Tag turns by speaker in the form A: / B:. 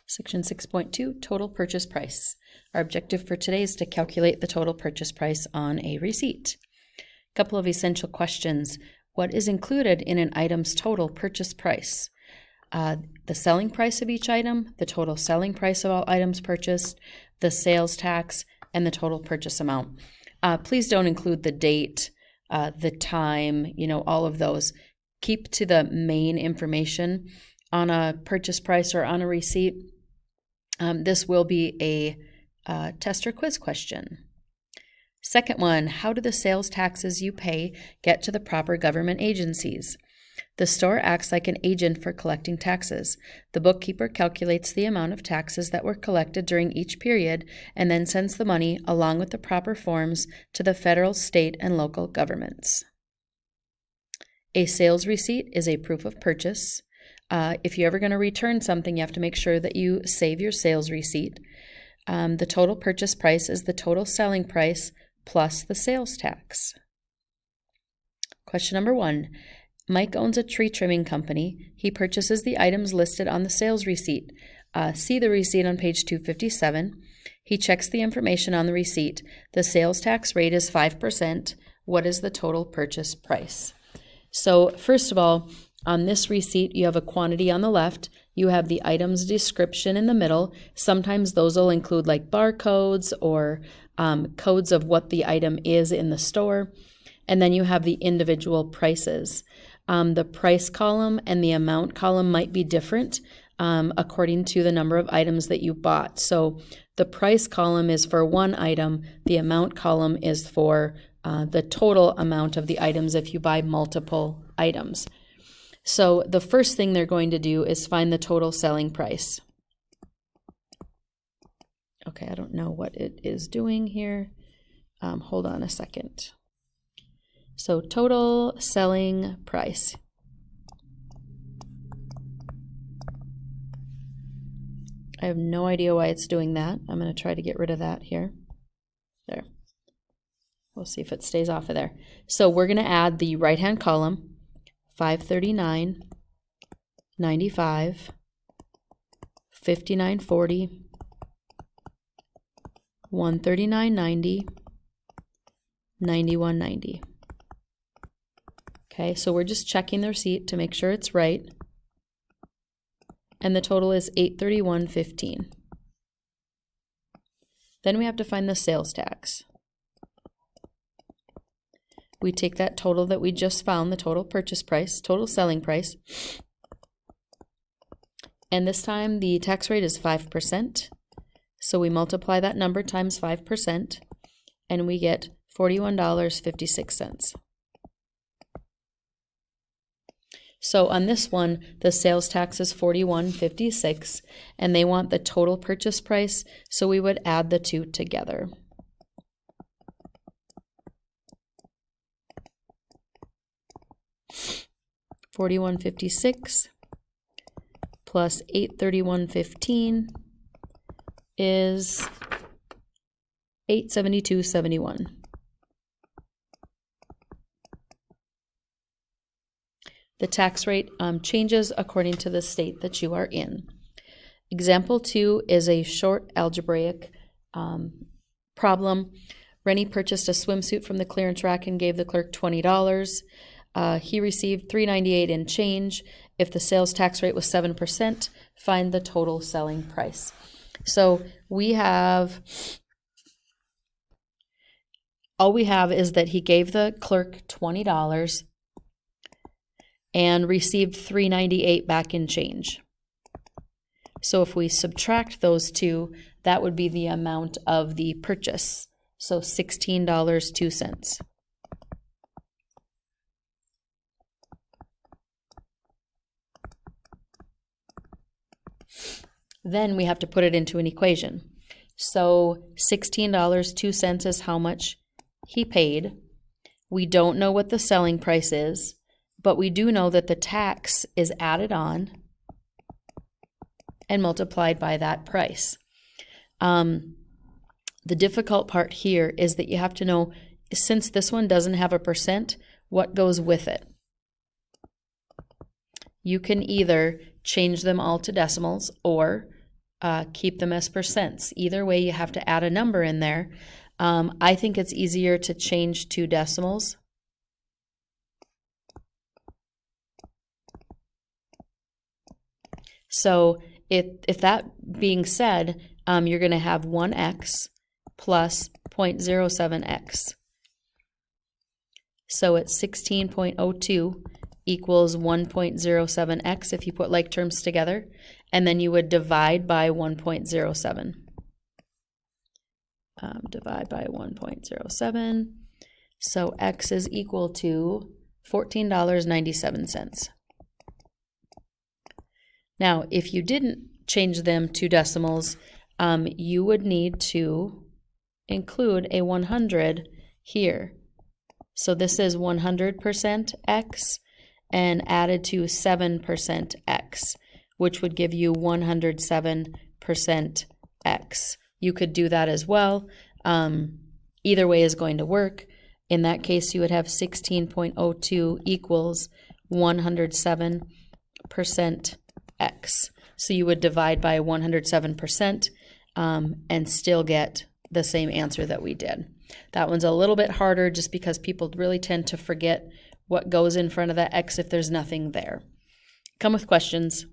A: Section 6.2, total purchase price. Our objective for today is to calculate the total purchase price on a receipt. A couple of essential questions. What is included in an item's total purchase price? The selling price of each item, the total selling price of all items purchased, the sales tax, and the total purchase amount. Please don't include the date, the time, all of those. Keep to the main information on a purchase price or on a receipt. This will be a test or quiz question. Second one, how do the sales taxes you pay get to the proper government agencies? The store acts like an agent for collecting taxes. The bookkeeper calculates the amount of taxes that were collected during each period and then sends the money along with the proper forms to the federal, state, and local governments. A sales receipt is a proof of purchase. If you're ever going to return something, you have to make sure that you save your sales receipt. The total purchase price is the total selling price plus the sales tax. Question number 1. Mike owns a tree trimming company. He purchases the items listed on the sales receipt. See the receipt on page 257. He checks the information on the receipt. The sales tax rate is 5%. What is the total purchase price? So first of all, on this receipt, you have a quantity on the left. You have the item's description in the middle. Sometimes those will include like barcodes or codes of what the item is in the store. And then you have the individual prices. The price column and the amount column might be different according to the number of items that you bought. So the price column is for one item. The amount column is for the total amount of the items if you buy multiple items. So the first thing they're going to do is find the total selling price. Okay, I don't know what it is doing here. Hold on a second. So total selling price. I have no idea why it's doing that. I'm going to try to get rid of that here. There. We'll see if it stays off of there. So we're going to add the right-hand column, 539, 95, 59.40, 139.90, 91.90. Okay, so we're just checking the receipt to make sure it's right. And the total is $831.15. Then we have to find the sales tax. We take that total that we just found, the total purchase price, total selling price. And this time the tax rate is 5%. So we multiply that number times 5% and we get $41.56. So on this one, the sales tax is $41.56 and they want the total purchase price, so we would add the two together. $41.56 plus $831.15 is $872.71. The tax rate changes according to the state that you are in. Example 2 is a short algebraic problem. Rennie purchased a swimsuit from the clearance rack and gave the clerk $20. He received $3.98 in change. If the sales tax rate was 7%, find the total selling price. So all we have is that he gave the clerk $20 and received $3.98 back in change. So if we subtract those two, that would be the amount of the purchase. So $16.02. Then we have to put it into an equation. So $16.02 is how much he paid. We don't know what the selling price is, but we do know that the tax is added on and multiplied by that price. The difficult part here is that you have to know, since this one doesn't have a percent, what goes with it. You can either change them all to decimals or keep them as percents. Either way, you have to add a number in there. I think it's easier to change to decimals. So if that being said, you're going to have 1x plus 0.07x. So it's 16.02 equals 1.07x if you put like terms together, and then you would divide by 1.07. Divide by 1.07. So x is equal to $14.97. Now, if you didn't change them to decimals, you would need to include a 100 here. So this is 100% x and added to 7% x, which would give you 107% x. You could do that as well. Either way is going to work. In that case, you would have 16.02 equals 107% x. So you would divide by 107% and still get the same answer that we did. That one's a little bit harder just because people really tend to forget what goes in front of that x if there's nothing there. Come with questions.